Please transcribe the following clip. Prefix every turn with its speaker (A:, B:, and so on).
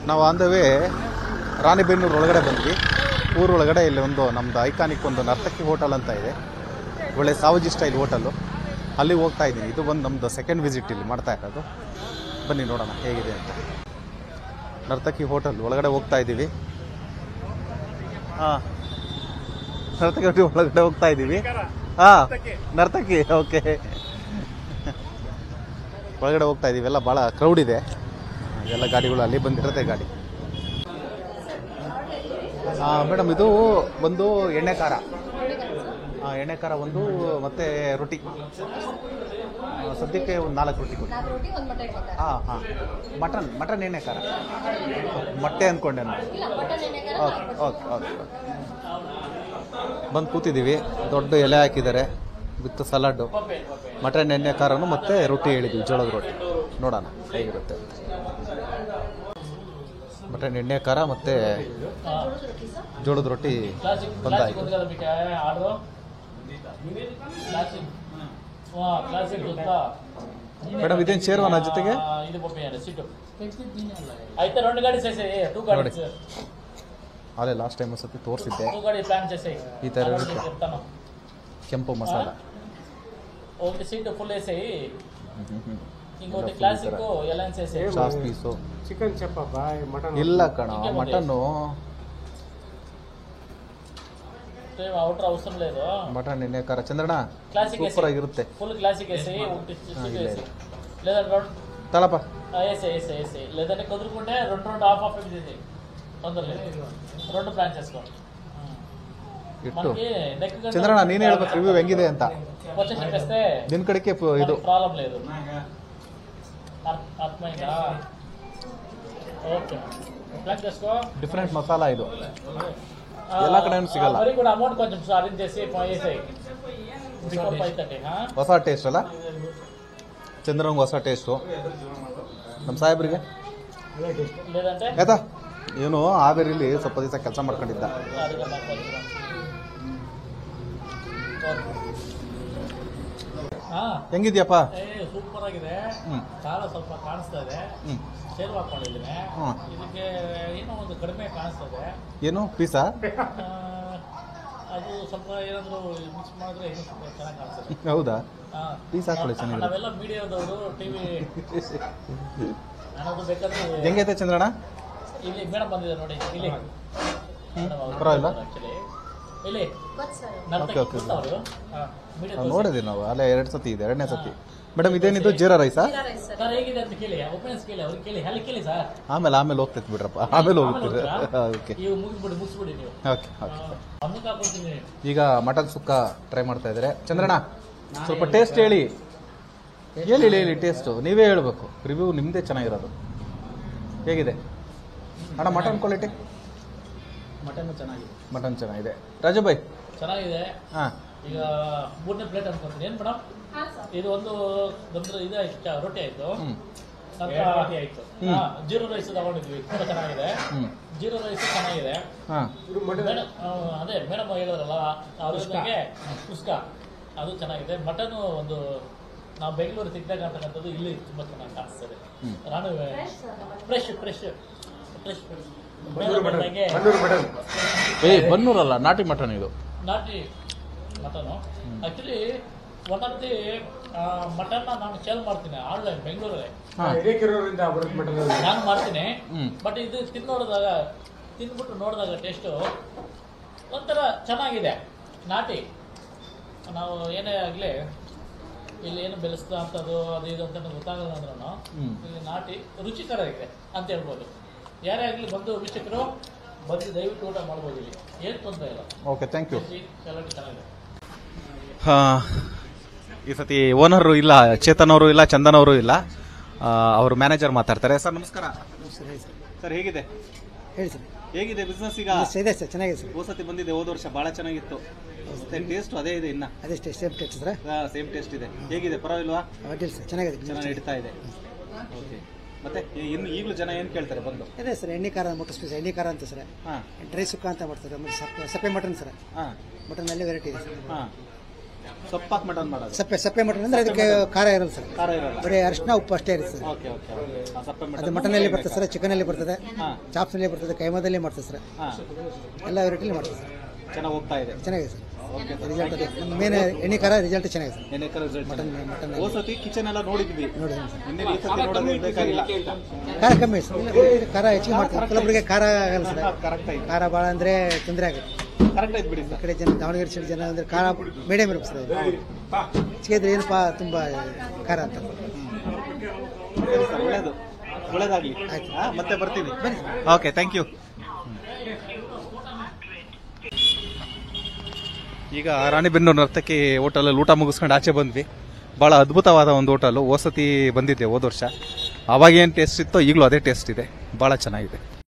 A: ನಾವು on the way Ranebennur ಒಳಗಡೆ ಬಂದ್ವಿ. ಊರೊಳಗಡೆ ಇಲ್ಲಿ ಒಂದು ನಮ್ಮದು ಐಕಾನಿಕ್ ಒಂದು ನರ್ತಕಿ ಹೋಟೆಲ್ ಅಂತ ಇದೆ, ಒಳ್ಳೆ ಸಾವಜಿ ಸ್ಟೈಲ್ ಹೋಟೆಲ್ಲು. ಅಲ್ಲಿ ಹೋಗ್ತಾ ಇದ್ದೀನಿ. ಇದು ಬಂದು ನಮ್ಮದು ಸೆಕೆಂಡ್ ವಿಸಿಟ್ ಇಲ್ಲಿ ಮಾಡ್ತಾ ಇರೋದು. ಬನ್ನಿ ನೋಡೋಣ ಹೇಗಿದೆ ಅಂತ. ನರ್ತಕಿ ಹೋಟೆಲ್ ಒಳಗಡೆ ಹೋಗ್ತಾ ಇದ್ದೀವಿ. ಹಾಂ, ನರ್ತಕಿ ಹೋಟೆಲ್ ಒಳಗಡೆ ಹೋಗ್ತಾ ಇದ್ದೀವಿ. ಹಾಂ, ನರ್ತಕಿ, ಓಕೆ. ಒಳಗಡೆ ಹೋಗ್ತಾ ಇದ್ದೀವಿ. ಎಲ್ಲ ಭಾಳ ಕ್ರೌಡ್ ಇದೆ. ಎಲ್ಲ ಗಾಡಿಗಳು ಅಲ್ಲಿ ಬಂದಿರುತ್ತೆ ಗಾಡಿ. ಮೇಡಮ್, ಇದು ಒಂದು ಎಣ್ಣೆ ಖಾರ ಒಂದು, ಮತ್ತು ರೊಟ್ಟಿ. ಸದ್ಯಕ್ಕೆ ಒಂದು 4 ರೊಟ್ಟಿ ಕೊಡಿ. ಹಾಂ, ಮಟನ್ ಎಣ್ಣೆ ಖಾರ. ಮೊಟ್ಟೆ ಅಂದ್ಕೊಂಡೆ ನಾನು. ಓಕೆ. ಬಂದು ಕೂತಿದ್ದೀವಿ. ದೊಡ್ಡ ಎಲೆ ಹಾಕಿದ್ದಾರೆ ವಿತ್ ಸಲಾಡು. ಮಟನ್ ಎಣ್ಣೆ ಖಾರನು ಮತ್ತು ರೊಟ್ಟಿ ಹೇಳಿದ್ದೀವಿ, ಜೋಳದ ರೊಟ್ಟಿ. ನೋಡೋಣ ಹೇಗಿರುತ್ತೆ. ಮಟನ್ ಎಣ್ಣೆ ಖಾರ ಮತ್ತು ಜೋಳದ ರೊಟ್ಟಿ ಬಂದಾಯಿತು. ಮೇಡಮ್, ಇದೇನು ಶೇರ್ವಾನ ಜೊತೆಗೆ? ಅದೇ ಲಾಸ್ಟ್ ಟೈಮ್ ಸತಿ ತೋರಿಸಿದ್ದೆ. ಈ ಥರ ಕೆಂಪು ಮಸಾಲ. ಚಾಸ್ ಪೀಸು.
B: ಚಿಕನ್ ಚಪ್ಪ ಮಟನ್
A: ಇಲ್ಲ ಕಣ, ಮಟನ್ನು ಮಟನ್ ಎಣ್ಣೆ ಖಾರ. ಚಂದ್ರಣ್ಣ, ಸೂಪರ್ ಆಗಿರುತ್ತೆ. తలపా
C: లేదంటే కుదురుకుంటే రెండు ఆఫ్ ఇది రెండు ప్లాన్ చేసుకో.
A: చంద్రಣ್ಣ, ನೀನೇ ಹೇಳ್ಬೇಕು ರಿವ್ಯೂ ಹೆಂಗಿದೆ ಅಂತ.
C: వచ్చే చెప్పేస్తే
A: ನಿನ್ ಕಡೆಗೆ ಇದು
C: ಪ್ರಾಬ್ಲಮ್ లేదు. అర్థమైందా? ఓకే, ప్లాన్ చేసుకో.
A: ಡಿಫರೆಂಟ್ ಮಸಾಲಾ ಇದು, ಎಲ್ಲ ಕಡೆನೂ ಸಿಗಲ್ಲ.
C: మరి కూడా అమౌంట్ కొంచెం అరేంజ్ చేసి పోయేసాయి.
A: ಹೊಸ ಟೇಸ್ಟ್ ಅಲ್ಲ ಚಂದ್ರನ್ಗೆ, ಹೊಸ ಟೇಸ್ಟು. ನಮ್ಮ ಸಾಹೇಬ್ರಿಗೆ
C: లేదంటే
A: ಆಯ್ತಾ? ಏನು ಹಾವೇರಿಲಿ ಸ್ವಲ್ಪ ದಿವಸ ಕೆಲಸ ಮಾಡ್ಕೊಂಡಿದ್ದ. ಹೆಂಗಿದ್ಯಪ್ಪ?
C: ಸೂಪರ್ ಆಗಿದೆ. ಖಾರ ಸ್ವಲ್ಪ ಕಾಣಿಸ್ತಾ ಇದೆ. ಸೇರು ಹಾಕೊಂಡಿದ್ದೀನಿ. ಇದಕ್ಕೆ ಏನೋ ಒಂದು ಕಡಿಮೆ ಕಾಣಿಸ್ತದೆ.
A: ಏನು ಪೀಸಾ?
C: ಅದು ಸ್ವಲ್ಪ ಏನಾದ್ರು ಮಿಕ್ಸ್ ಮಾಡಿದ್ರೆ ಇನ್ನೂ ಸ್ವಲ್ಪ ಚೆನ್ನಾಗಿ ಕಾಣಿಸ್ತದೆ.
A: ಹೌದಾ? ಪೀಸ್ ಹಾಕೊಳ್ಳಿ, ಚೆನ್ನಾಗಿ.
C: ನಾವೆಲ್ಲ ಮೀಡಿಯಾದವರು ಟಿವಿ ಅನ್ನೋದು ಬೇಕಾದ್ರೆ.
A: ಹೆಂಗೈತೆ ಚಂದ್ರಣ್ಣ?
C: ಇಲ್ಲಿ ಮೇಡಮ್ ಬಂದಿದೆ ನೋಡಿ, ಇಲ್ಲಿ
A: ಪರವಾಗಿಲ್ಲ.
C: ಇಲ್ಲಿ
A: ನೋಡಿದೀವಿ ನಾವು ಅಲ್ಲೇ 2 ಸತಿ ಇದೆ, 2ನೇ ಸತಿ. ಮೇಡಮ್, ಇದೇನಿದು ಜೀರಾ ರೈಸಾ?
C: ಹೇಗಿದೆ ಅಂತ ಕೇಳಿ, ಒಪಿನಿಯನ್ಸ್ ಕೇಳಿ, ಅವ್ರಿಗೆ ಕೇಳಿ, ಅಲ್ಲಿ ಕೇಳಿ ಸರ್.
A: ಆಮೇಲೆ ಹೋಗ್ತೈತಿ ಬಿಡ್ರಪ್ಪ, ಆಮೇಲೆ ಹೋಗ್ತೀರಿ. ಓಕೆ,
C: ಮುಗಿಸ್ಬಿಡಿ ನೀವು.
A: ಓಕೆ. ಈಗ ಮಟನ್ ಸುಕ್ಕ ಟ್ರೈ ಮಾಡ್ತಾ ಇದ್ದಾರೆ. ಚಂದ್ರಣ್ಣ, ಸ್ವಲ್ಪ ಟೇಸ್ಟ್ ಹೇಳಿ ಟೇಸ್ಟು ನೀವೇ ಹೇಳ್ಬೇಕು. ರಿವ್ಯೂ ನಿಮ್ಮದೇ ಚೆನ್ನಾಗಿರೋದು. ಹೇಗಿದೆ ಅಣ್ಣ ಮಟನ್ ಕ್ವಾಲಿಟಿ? ಮಟನ್ ಚೆನ್ನಾಗಿದೆ. ರಾಜು ಭಾಯ್
C: ಚೆನ್ನಾಗಿದೆ.
A: ಹಾಂ,
C: ಈಗ 3ನೇ ಪ್ಲೇಟ್ ಅನ್ಕೊಂತೀನಿ. ಏನು ಮೇಡಮ್, ಇದು ಒಂದು ಇದು ಆಯ್ತು, ರೊಟ್ಟಿ ಆಯ್ತು, ರೊಟ್ಟಿ ಆಯ್ತು. ಜೀರೋ ರೈಸ್ ತಗೊಂಡಿದ್ವಿ, ತುಂಬ ಚೆನ್ನಾಗಿದೆ. ಜೀರೋ ರೈಸ್ ಚೆನ್ನಾಗಿದೆ. ಅದೇ ಮೇಡಮ್ ಹೇಳಿದ್ರಲ್ಲ ಅವ್ರ ಜೊತೆಗೆ ಕುಸ್ಕ, ಅದು ಚೆನ್ನಾಗಿದೆ. ಮಟನ್ ಒಂದು ನಾವು ಬೆಂಗಳೂರು ಸಿಕ್ಕಿದಾಗ ಅಂತಕ್ಕಂಥದ್ದು ಇಲ್ಲಿ ತುಂಬ ಚೆನ್ನಾಗಿ ಕಾಣಿಸ್ತದೆ. ನಾನು ಫ್ರೆಶ್
A: ಬನ್ನೂರಲ್ಲ, ನಾಟಿ ಮಟನ್ ಇದು.
C: ನಾಟಿ mutton actually one of the mutton ನಾನು ಸೇಲ್ ಮಾಡ್ತೀನಿ ಆನ್ಲೈನ್ ಬೆಂಗಳೂರಲ್ಲಿ. ನಾನು ಮಾಡ್ತೀನಿ. ಬಟ್ ಇದು ತಿಂದ್ಬಿಟ್ಟು ನೋಡಿದಾಗ ಟೇಸ್ಟು ಒಂಥರ ಚೆನ್ನಾಗಿದೆ. ನಾಟಿ ನಾವು ಏನೇ ಆಗಲಿ ಇಲ್ಲಿ ಏನು ಬೆಳೆಸ್ತಾ ಅಂತದ್ದು ಅದು ಇದು ಅಂತ ಗೊತ್ತಾಗಲ್ಲ ಅಂದ್ರೂ ಇಲ್ಲಿ ನಾಟಿ ರುಚಿಕರ ಇದೆ ಅಂತ ಹೇಳ್ಬೋದು. ಯಾರೇ ಆಗಲಿ ಬಂದು ವೀಕ್ಷಕರು ಬಂದು ದಯವಿಟ್ಟು ಊಟ ಮಾಡ್ಬೋದು. ಇಲ್ಲಿ ಏನು ತೊಂದರೆ ಇಲ್ಲ.
A: Okay, thank you.
C: ಚೆನ್ನಾಗಿದೆ.
A: ಈ ಸತಿ ಓನರು ಇಲ್ಲ, ಚೇತನ್ ಅವರು ಇಲ್ಲ, ಚಂದನ್ ಅವರು ಇಲ್ಲ, ಅವರು ಮ್ಯಾನೇಜರ್ ಮಾತಾಡ್ತಾರೆ. ಸರ್ ನಮಸ್ಕಾರ. ಸರ್ ಹೇಗಿದೆ?
B: ಹೇಳಿ ಸರ್.
A: ಹೇಗಿದೆ ಬಿಸ್ನೆಸ್ ಈಗ?
B: ಇದೆ ಸರ್, ಚೆನ್ನಾಗಿದೆ ಸರ್.
A: ಹೋದ ಸತಿ ಬಂದಿದೆ, ಹೋದ ವರ್ಷ ಬಹಳ ಚೆನ್ನಾಗಿತ್ತು. ಟೇಸ್ಟ್ ಅದೇ ಇದೆ, ಇನ್ನ
B: ಅದೇ same taste sir.
A: Same taste ಇದೆ. ಹೇಗಿದೆ, ಪರವಾಗಿಲ್ವಾ?
B: ಅಡ್ಡಿಲ್ಲ ಸರ್, ಚೆನ್ನಾಗಿದೆ,
A: ಚೆನ್ನಾಗಿ ನಡೀತಾ ಇದೆ. ಓಕೆ, ಮತ್ತೆ ಇನ್ನು ಈಗಲೂ ಜನ ಏನು ಕೇಳ್ತಾರೆ ಬಂದು?
B: ಅದೇ ಸರ್, ಎಣ್ಣೆ ಖಾರ ಮೊಟ್ಟೆ ಸ್ಪೀಸ್, ಎಣ್ಣೆ ಖಾರ ಅಂತ ಸರ್. ಡ್ರೈ ಸುಕ್ಕ ಅಂತ ಮಾಡ್ತಾರೆ. ಸಪ್ಪೆ ಮಟನ್ ಸರ್. ಮಟನ್ ಅಲ್ಲಿ ವೆರೈಟಿ ಇದೆ ಸರ್.
A: ಸೊಪ್ಪಾಕ್ ಮಟನ್ ಮಾಡೋದು.
B: ಸಪ್ಪೆ ಮಟನ್ ಅಂದ್ರೆ ಅದಕ್ಕೆ ಖಾರ ಇರಲ್ಲ ಸರ್,
A: ಖಾರ ಇರಲ್ಲ.
B: ಬರೀ ಅರಿಶಿನ ಉಪ್ಪು ಅಷ್ಟೇ ಇರುತ್ತೆ ಸರ್.
A: Okay okay okay. ಸಪ್ಪೆ
B: ಅದು
A: ಮಟನ್.
B: ಮಟನಲ್ಲಿ ಬರ್ತದೆ ಸರ್, ಚಿಕನಲ್ಲಿ ಬರ್ತದೆ,
A: ಹಾ
B: ಚಾಪ್ಸ್ನಲ್ಲಿ ಬರ್ತದೆ, ಕೈಮಾದಲ್ಲಿ ಮಾಡ್ತದೆ ಸರ್,
A: ಹಾ
B: ಎಲ್ಲ ವೆರೈಟಿಲಿ ಮಾಡ್ತದೆ ಸರ್.
A: ಚೆನ್ನಾಗಿ ಹೋಗ್ತಾ ಇದೆ.
B: ಚೆನ್ನಾಗಿದೆ ಸರ್,
A: ಓಕೆ ಸರ್.
B: ರಿಸಲ್ಟ್ ಅದೇ ನಮ್ಮ ಮೇನ್ ಎಣ್ಣೆ ಖಾರ ರಿಸಲ್ಟ್ ಚೆನ್ನಾಗಿದೆ ಸರ್.
A: ಏನೇ ರಿಸಲ್ಟ್
B: ಮಟನ್
A: ಹೋದ ಸತಿ ಕಿಚನ್ ಎಲ್ಲ ನೋಡಿದ್ವಿ,
B: ನೋಡಿದ್ದೀನಿ ಸರ್.
A: ಇನ್ನೇನು ಈ ಸತಿ ನೋಡೋದು ಬೇಕಾಗಿಲ್ಲ.
B: ಖಾರ ಕಮ್ಮಿ ಸರ್, ಇಲ್ಲ, ಖಾರ ಹೆಚ್ಚಿಗೆ ಮಾಡ್ತೀವಿ. ಕೆಲವೊಬ್ಬರಿಗೆ ಖಾರ ಆಗಲ್ಲ ಸರ್,
A: ಕರೆಕ್ಟ್ ಆಯ್ತು,
B: ಖಾರ ಭಾಳ ಅಂದರೆ ತೊಂದರೆ ಆಗುತ್ತೆ.
A: ಕರೆಕ್ಟ್ ಆಯ್ತು ಬಿಡಿ
B: ಈ
A: ಸರ್.
B: ಕಡೆ ಜನ ದಾವಣಗೆರೆ ಸೈಡ್ ಜನ ಅಂದರೆ ಖಾರ ಮೀಡಿಯಮ್ ಇರುತ್ತೆ ಸರ್, ಹೆಚ್ಚಿಗೆ ಇದ್ರೆ ಏನಪ್ಪ ತುಂಬ ಖಾರ ಅಂತ.
A: ಸರಿ ಸರ್, ಒಳ್ಳೇದು, ಒಳ್ಳೇದಾಗ್ಲಿ.
B: ಆಯ್ತು.
A: ಮತ್ತೆ ಬರ್ತೀನಿ.
B: ಬನ್ನಿ.
A: Okay, thank you. ಈಗ ರಾಣಿಬೆನ್ನೂರು ನರ್ತಕಿ ಹೋಟೆಲಲ್ಲಿ ಊಟ ಮುಗಿಸ್ಕೊಂಡು ಆಚೆ ಬಂದ್ವಿ. ಭಾಳ ಅದ್ಭುತವಾದ ಒಂದು ಹೋಟೆಲು. ಹೋದ ಸತಿ ಬಂದಿದ್ದೆ ಹೋದ ವರ್ಷ, ಅವಾಗೇನು ಟೇಸ್ಟ್ ಇತ್ತೋ ಈಗಲೂ ಅದೇ ಟೇಸ್ಟ್ ಇದೆ, ಭಾಳ ಚೆನ್ನಾಗಿದೆ.